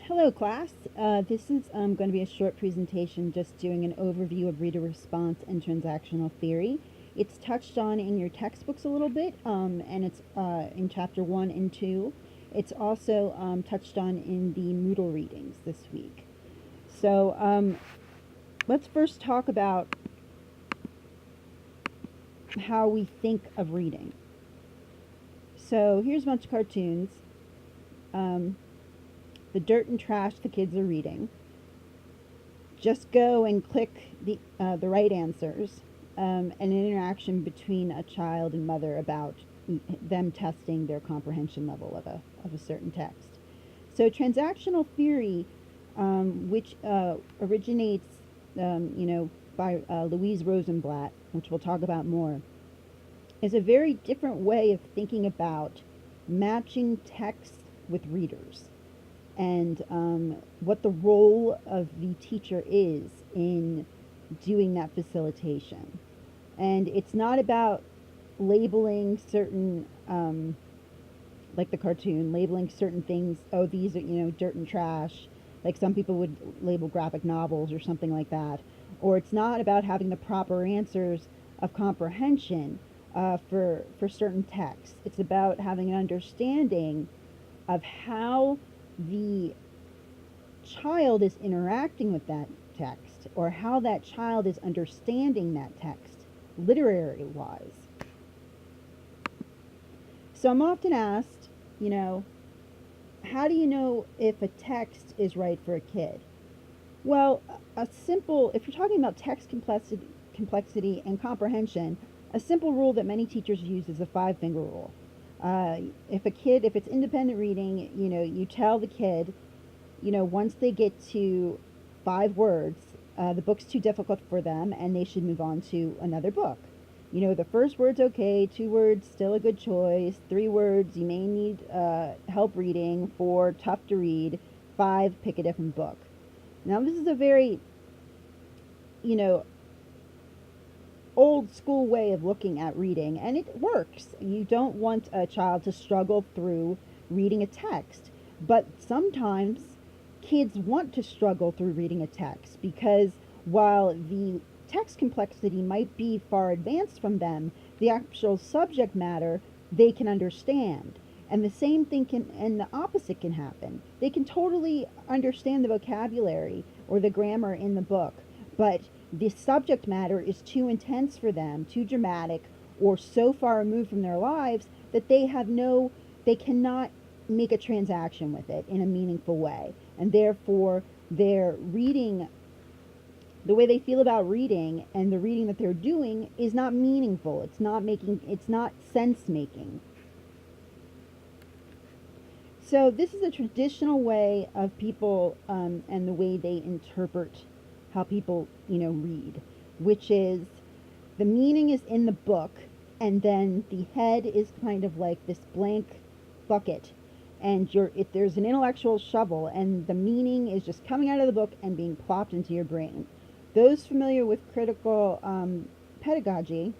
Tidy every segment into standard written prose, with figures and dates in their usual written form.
Hello class, this is going to be a short presentation just doing an overview of reader response and transactional theory. It's touched on in your textbooks a little bit, and it's in chapter 1 and 2. It's also touched on in the Moodle readings this week. So let's first talk about how we think of reading. So here's a bunch of cartoons. The dirt and trash the kids are reading. Just go and click the right answers. An interaction between a child and mother about them testing their comprehension level of a certain text. So transactional theory, which originates, by Louise Rosenblatt, which we'll talk about more, is a very different way of thinking about matching text with readers and what the role of the teacher is in doing that facilitation. And it's not about labeling certain, like the cartoon, labeling certain things, oh, these are, dirt and trash, like some people would label graphic novels or something like that. Or it's not about having the proper answers of comprehension for certain texts. It's about having an understanding of how the child is interacting with that text, or how that child is understanding that text, literary wise. So I'm often asked, how do you know if a text is right for a kid? Well, if you're talking about text complexity and comprehension, a simple rule that many teachers use is the 5-finger rule. If it's independent reading, you tell the kid, once they get to 5 words, the book's too difficult for them and they should move on to another book. The first word's okay, 2 words, still a good choice, 3 words, you may need help reading, 4, tough to read, 5, pick a different book. Now, this is a very, old school way of looking at reading, and it works. You don't want a child to struggle through reading a text, but sometimes kids want to struggle through reading a text because while the text complexity might be far advanced from them, the actual subject matter they can understand. And the same thing and the opposite can happen. They can totally understand the vocabulary or the grammar in the book, but the subject matter is too intense for them, too dramatic, or so far removed from their lives that they cannot make a transaction with it in a meaningful way. And therefore, their reading, the way they feel about reading and the reading that they're doing is not meaningful. It's not sense making. So this is a traditional way of people and the way they interpret how people, read, which is the meaning is in the book, and then the head is kind of like this blank bucket, and if there's an intellectual shovel, and the meaning is just coming out of the book and being plopped into your brain. Those familiar with critical pedagogy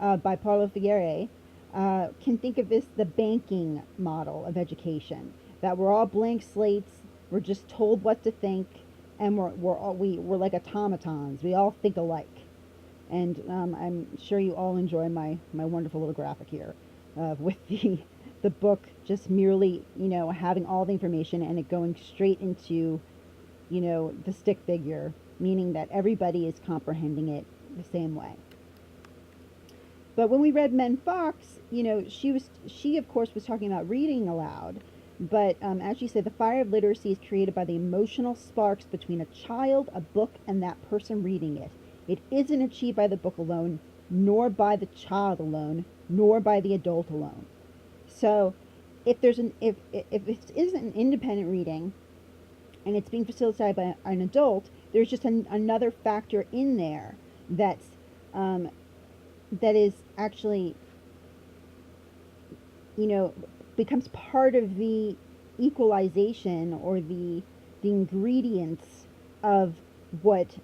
by Paulo Freire can think of this the banking model of education, that we're all blank slates, we're just told what to think, and we're like automatons. We all think alike. And I'm sure you all enjoy my wonderful little graphic here with the book just merely, having all the information and it going straight into, the stick figure, meaning that everybody is comprehending it the same way. But when we read Men Fox, she of course was talking about reading aloud. But as she said, the fire of literacy is created by the emotional sparks between a child, a book, and that person reading it. It isn't achieved by the book alone, nor by the child alone, nor by the adult alone. So if it isn't an independent reading and it's being facilitated by an adult, there's just another factor in there that is actually, becomes part of the equalization or the ingredients of what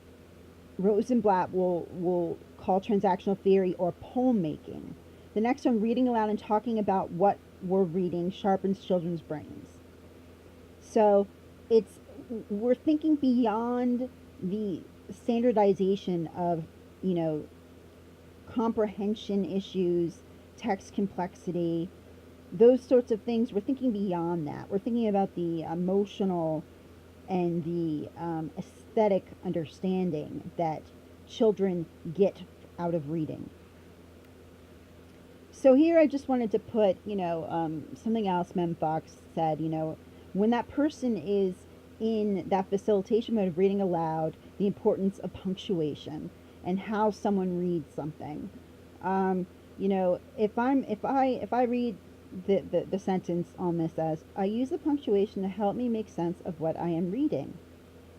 Rosenblatt will call transactional theory or poem making. The next one, reading aloud and talking about what we're reading, sharpens children's brains. So it's we're thinking beyond the standardization of, you know, comprehension issues, text complexity, those sorts of things. We're thinking beyond that. We're thinking about the emotional and the aesthetic understanding that children get out of reading. So here I just wanted to put, something else Mem Fox said, when that person is in that facilitation mode of reading aloud, the importance of punctuation and how someone reads something. If I read the sentence on this as, I use the punctuation to help me make sense of what I am reading.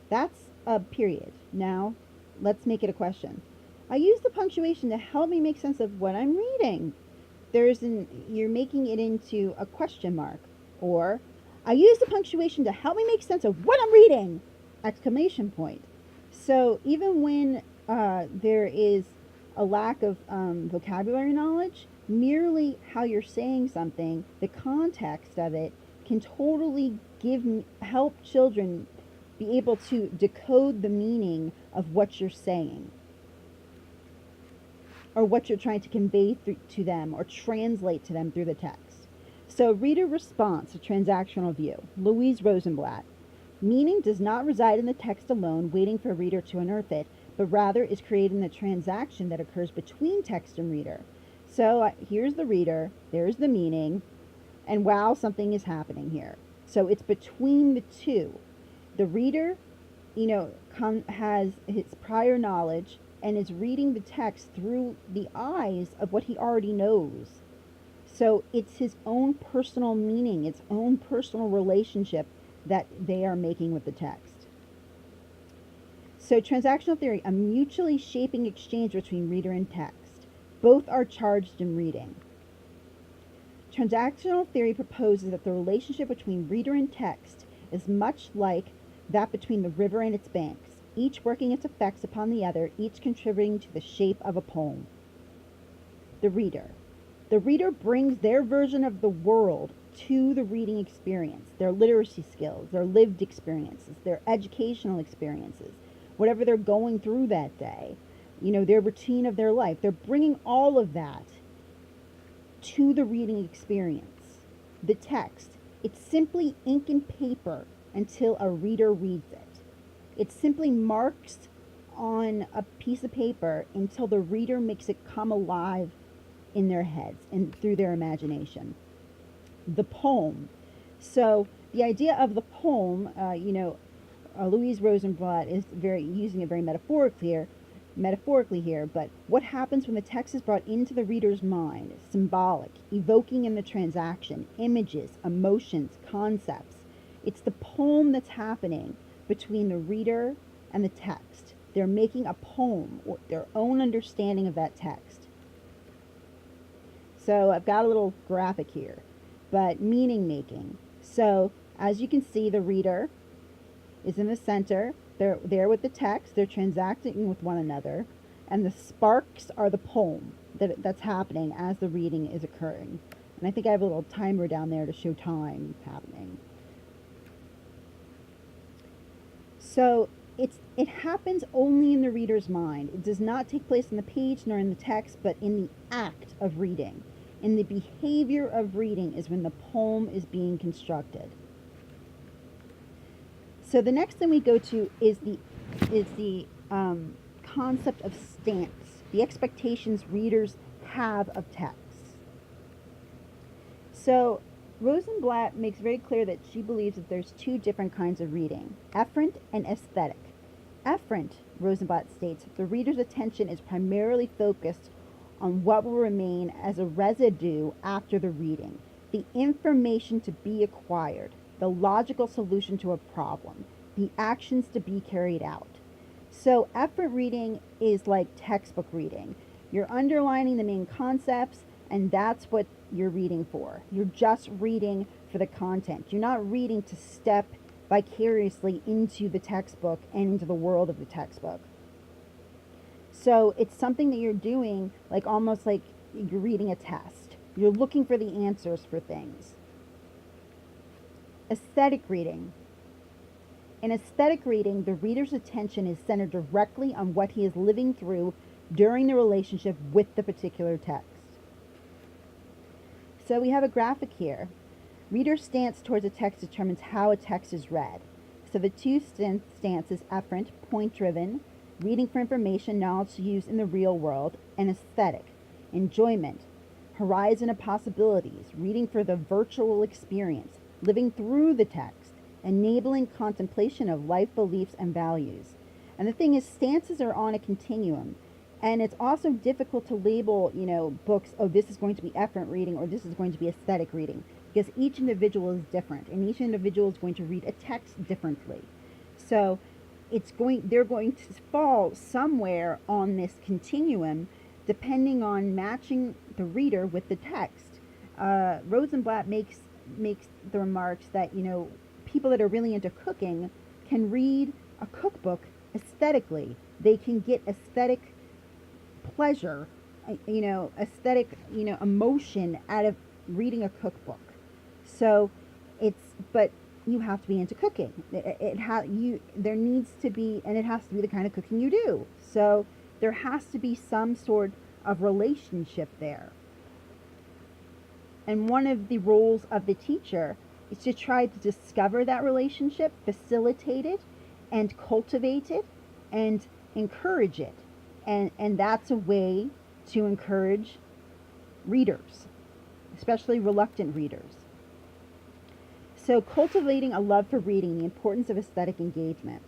That's a period. Now, let's make it a question. I use the punctuation to help me make sense of what I'm reading. You're making it into a question mark. Or, I use the punctuation to help me make sense of what I'm reading! Exclamation point. So even when there is a lack of vocabulary knowledge, merely how you're saying something, the context of it, can totally help children be able to decode the meaning of what you're saying, or what you're trying to convey to them or translate to them through the text. So reader response, a transactional view. Louise Rosenblatt. Meaning does not reside in the text alone, waiting for a reader to unearth it, but rather is created in the transaction that occurs between text and reader. So here's the reader, there's the meaning, and wow, something is happening here. So it's between the two. The reader, has his prior knowledge and is reading the text through the eyes of what he already knows. So it's his own personal meaning, its own personal relationship that they are making with the text. So transactional theory, a mutually shaping exchange between reader and text. Both are charged in reading. Transactional theory proposes that the relationship between reader and text is much like that between the river and its banks, each working its effects upon the other, each contributing to the shape of a poem. The reader. The reader brings their version of the world to the reading experience, their literacy skills, their lived experiences, their educational experiences, whatever they're going through that day, their routine of their life. They're bringing all of that to the reading experience. The text, it's simply ink and paper until a reader reads it. It simply marks on a piece of paper until the reader makes it come alive in their heads and through their imagination. The poem. So the idea of the poem, Louise Rosenblatt is using it very metaphorically here, but what happens when the text is brought into the reader's mind? Symbolic, evoking in the transaction, images, emotions, concepts. It's the poem that's happening between the reader and the text. They're making a poem, or their own understanding of that text. So I've got a little graphic here, but meaning making. So as you can see, the reader is in the center. They're there with the text. They're transacting with one another, and the sparks are the poem that's happening as the reading is occurring. And I think I have a little timer down there to show time happening. So it happens only in the reader's mind. It does not take place on the page nor in the text, but in the act of reading. In the behavior of reading is when the poem is being constructed. So the next thing we go to is the concept of stance, the expectations readers have of texts. So Rosenblatt makes very clear that she believes that there's two different kinds of reading, efferent and aesthetic. Efferent, Rosenblatt states, the reader's attention is primarily focused on what will remain as a residue after the reading, the information to be acquired, the logical solution to a problem, the actions to be carried out. So efferent reading is like textbook reading. You're underlining the main concepts, and that's what you're reading for. You're just reading for the content. You're not reading to step vicariously into the textbook and into the world of the textbook. So it's something that you're doing almost like you're reading a test. You're looking for the answers for things. Aesthetic reading. In aesthetic reading, the reader's attention is centered directly on what he is living through during the relationship with the particular text. So we have a graphic here. Reader's stance towards a text determines how a text is read. So the two stances, efferent, point-driven, reading for information, knowledge to use in the real world, and aesthetic, enjoyment, horizon of possibilities, reading for the virtual experience, living through the text, enabling contemplation of life, beliefs, and values. And the thing is, stances are on a continuum. And it's also difficult to label, books, oh, this is going to be efferent reading or this is going to be aesthetic reading, because each individual is different and each individual is going to read a text differently. So they're going to fall somewhere on this continuum depending on matching the reader with the text. Rosenblatt makes the remarks that, people that are really into cooking can read a cookbook aesthetically. They can get aesthetic pleasure, aesthetic, emotion out of reading a cookbook. So but you have to be into cooking. There needs to be, and it has to be the kind of cooking you do. So there has to be some sort of relationship there. And one of the roles of the teacher is to try to discover that relationship, facilitate it, and cultivate it, and encourage it. And that's a way to encourage readers, especially reluctant readers. So cultivating a love for reading, the importance of aesthetic engagement.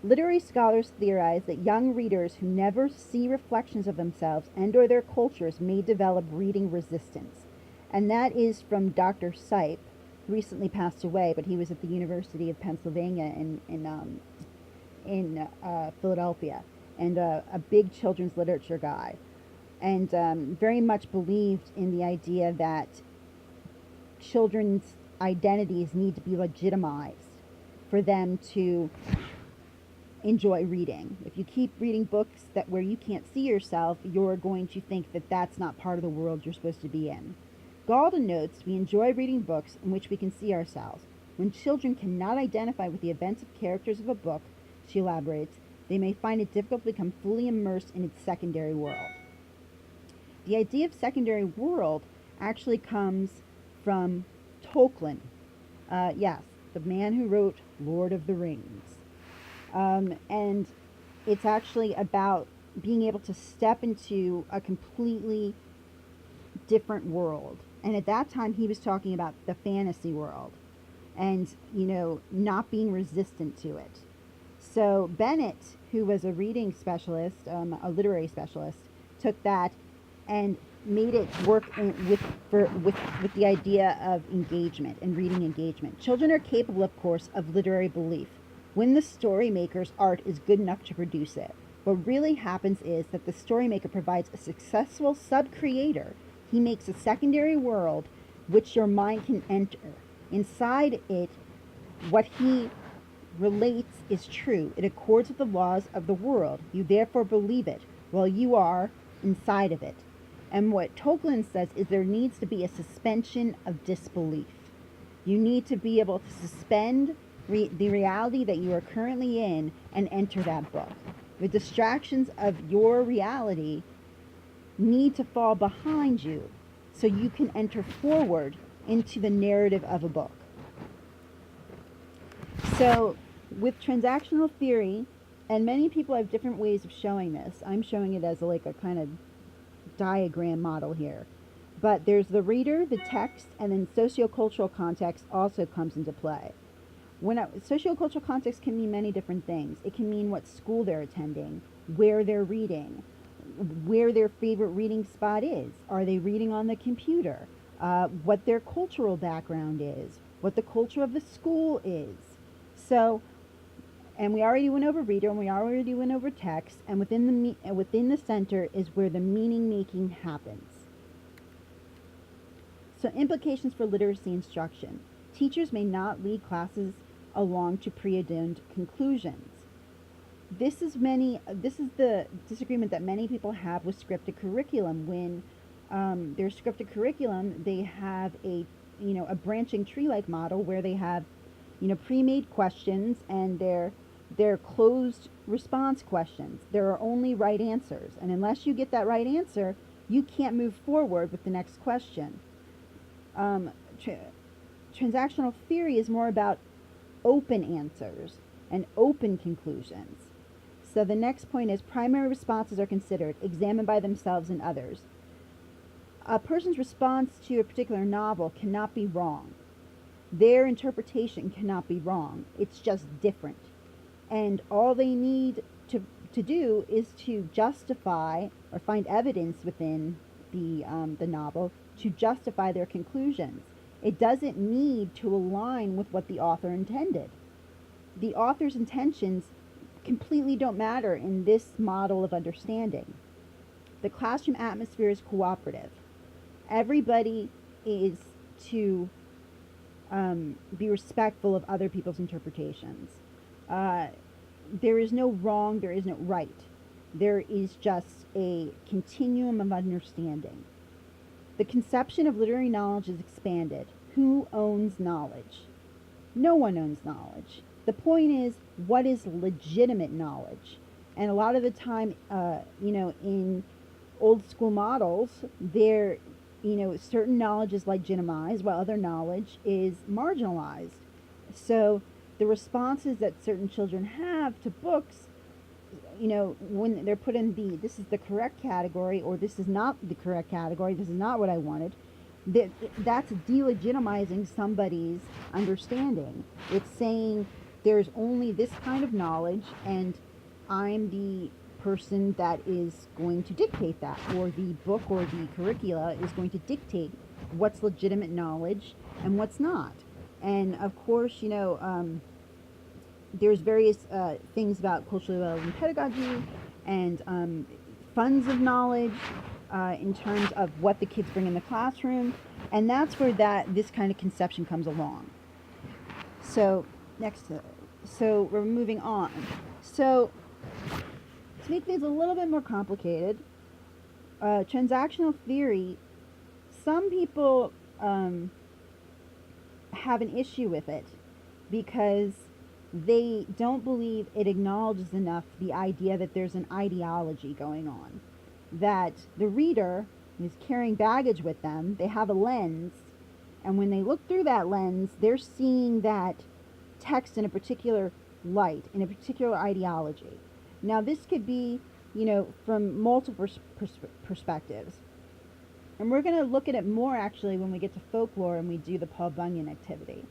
Literary scholars theorize that young readers who never see reflections of themselves and or their cultures may develop reading resistance. And that is from Dr. Sipe, who recently passed away, but he was at the University of Pennsylvania in Philadelphia, and a big children's literature guy, and very much believed in the idea that children's identities need to be legitimized for them to enjoy reading. If you keep reading books where you can't see yourself, you're going to think that that's not part of the world you're supposed to be in. Galden notes, we enjoy reading books in which we can see ourselves. When children cannot identify with the events of characters of a book, she elaborates, they may find it difficult to become fully immersed in its secondary world. The idea of secondary world actually comes from Tolkien. Yes, the man who wrote Lord of the Rings. And it's actually about being able to step into a completely different world. And at that time, he was talking about the fantasy world and, not being resistant to it. So Bennett, who was a reading specialist, a literary specialist, took that and made it work with the idea of engagement and reading engagement. Children are capable, of course, of literary belief when the story maker's art is good enough to produce it. What really happens is that the story maker provides a successful sub-creator. He makes a secondary world which your mind can enter. Inside it, what he relates is true. It accords with the laws of the world. You therefore believe it while you are inside of it. And what Tolkien says is there needs to be a suspension of disbelief. You need to be able to suspend the reality that you are currently in and enter that book. The distractions of your reality need to fall behind you so you can enter forward into the narrative of a book. So with transactional theory, and many people have different ways of showing this. I'm showing it as a kind of diagram model here. But there's the reader, the text, and then sociocultural context also comes into play. Sociocultural context can mean many different things. It can mean what school they're attending, where they're reading, where their favorite reading spot is. Are they reading on the computer? What their cultural background is, what the culture of the school is. So, and we already went over reader, and we already went over text, and within the center is where the meaning making happens. So implications for literacy instruction. Teachers may not lead classes along to preordained conclusions. This is the disagreement that many people have with scripted curriculum. When their scripted curriculum, they have a branching tree-like model where they have pre-made questions, and they're closed response questions. There are only right answers, and unless you get that right answer, you can't move forward with the next question. Um, tra- Transactional theory is more about open answers and open conclusions. So the next point is primary responses are considered, examined by themselves and others. A person's response to a particular novel cannot be wrong. Their interpretation cannot be wrong. It's just different. And all they need to do is to justify or find evidence within the novel to justify their conclusions. It doesn't need to align with what the author intended. The author's intentions completely don't matter in this model of understanding. The classroom atmosphere is cooperative. Everybody is to be respectful of other people's interpretations. There is no wrong, there is no right. There is just a continuum of understanding. The conception of literary knowledge is expanded. Who owns knowledge? No one owns knowledge. The point is, what is legitimate knowledge? And a lot of the time, in old school models, certain knowledge is legitimized while other knowledge is marginalized. So the responses that certain children have to books, when they're put in this is the correct category, or this is not the correct category, this is not what I wanted, that's delegitimizing somebody's understanding. It's saying there's only this kind of knowledge, and I'm the person that is going to dictate that, or the book or the curricula is going to dictate what's legitimate knowledge and what's not. And of course, there's various things about culturally relevant pedagogy and funds of knowledge in terms of what the kids bring in the classroom, and that's where this kind of conception comes along. So so we're moving on. So to make things a little bit more complicated, transactional theory, some people have an issue with it because they don't believe it acknowledges enough the idea that there's an ideology going on, that the reader is carrying baggage with them, they have a lens, and when they look through that lens, they're seeing that text in a particular light, in a particular ideology. Now, this could be, from multiple perspectives. And we're going to look at it more, actually, when we get to folklore and we do the Paul Bunyan activity.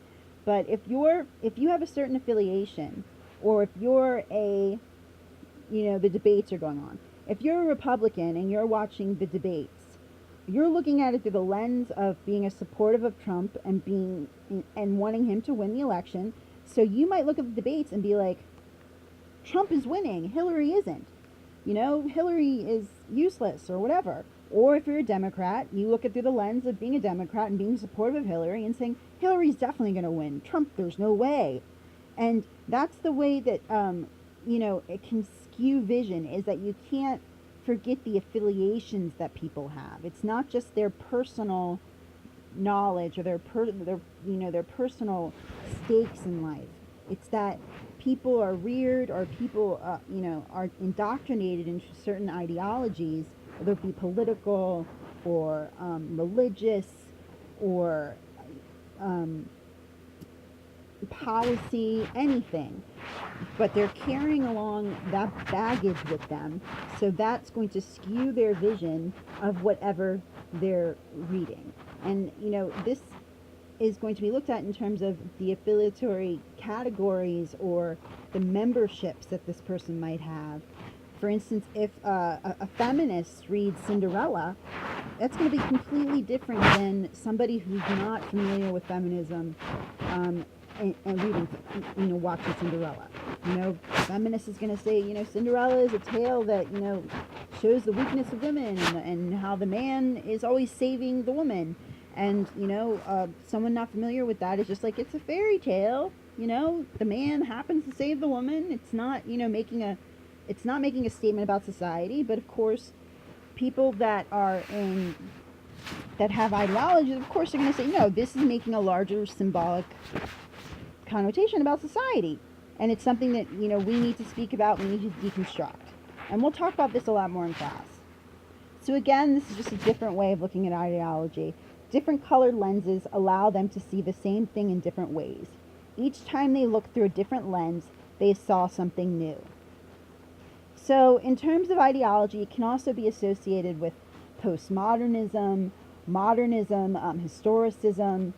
But if you have a certain affiliation, or if you're the debates are going on. If you're a Republican and you're watching the debates, you're looking at it through the lens of being a supportive of Trump and wanting him to win the election. So you might look at the debates and be like, Trump is winning, Hillary isn't. Hillary is useless or whatever. Or if you're a Democrat, you look at through the lens of being a Democrat and being supportive of Hillary and saying, Hillary's definitely going to win. Trump, there's no way. And that's the way that, it can skew vision, is that you can't forget the affiliations that people have. It's not just their personal knowledge or their personal stakes in life. It's that people are reared, or people, are indoctrinated into certain ideologies, whether it be political or religious or policy, anything. But they're carrying along that baggage with them, so that's going to skew their vision of whatever they're reading. And, this is going to be looked at in terms of the affiliatory categories or the memberships that this person might have. For instance, if a feminist reads Cinderella, that's going to be completely different than somebody who's not familiar with feminism and reading, watching Cinderella. Feminist is going to say, Cinderella is a tale that, shows the weakness of women and how the man is always saving the woman. And, someone not familiar with that is just like, it's a fairy tale. The man happens to save the woman. It's not, making a statement about society. But of course, people that have ideologies, of course, are going to say, no, this is making a larger symbolic connotation about society. And it's something that, we need to speak about, we need to deconstruct. And we'll talk about this a lot more in class. So again, this is just a different way of looking at ideology. Different colored lenses allow them to see the same thing in different ways. Each time they looked through a different lens, they saw something new. So in terms of ideology, it can also be associated with postmodernism, modernism, historicism,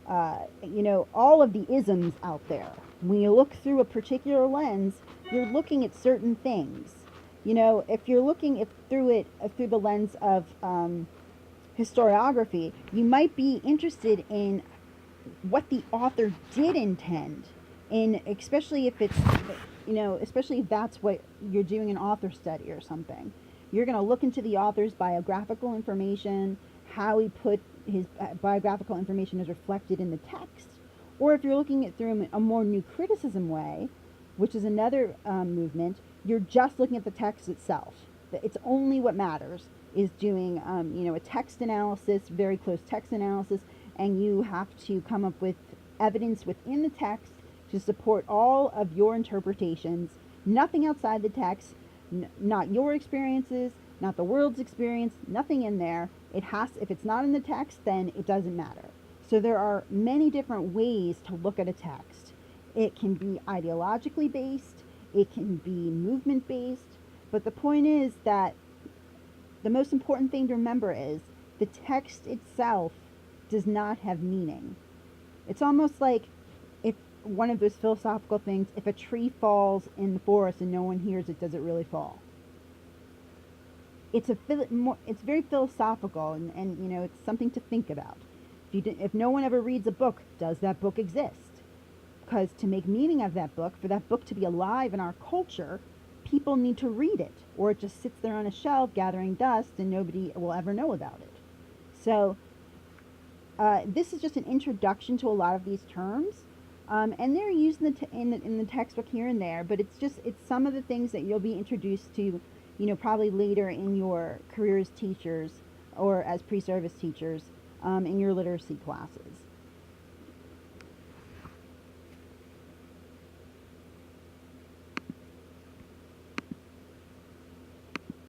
all of the isms out there. When you look through a particular lens, you're looking at certain things. If you're looking through the lens of historiography, you might be interested in what the author did intend, and especially if it's, especially if that's what you're doing, an author study or something. You're going to look into the author's biographical information, how he put his biographical information is reflected in the text. Or if you're looking at through a more new criticism way, which is another movement, you're just looking at the text itself. It's only what matters is doing, a text analysis, very close text analysis, and you have to come up with evidence within the text to support all of your interpretations, nothing outside the text, not your experiences, not the world's experience, nothing in there. If it's not in the text, then it doesn't matter. So there are many different ways to look at a text. It can be ideologically based, it can be movement based, but the point is that the most important thing to remember is the text itself does not have meaning. It's almost like if one of those philosophical things, if a tree falls in the forest and no one hears it, does it really fall? It's very philosophical, and it's something to think about. If no one ever reads a book, does that book exist? Because to make meaning of that book, for that book to be alive in our culture, people need to read it, or it just sits there on a shelf gathering dust and nobody will ever know about it. So this is just an introduction to a lot of these terms, and they're used in the textbook here and there, but it's some of the things that you'll be introduced to, probably later in your career as teachers or as pre-service teachers in your literacy classes.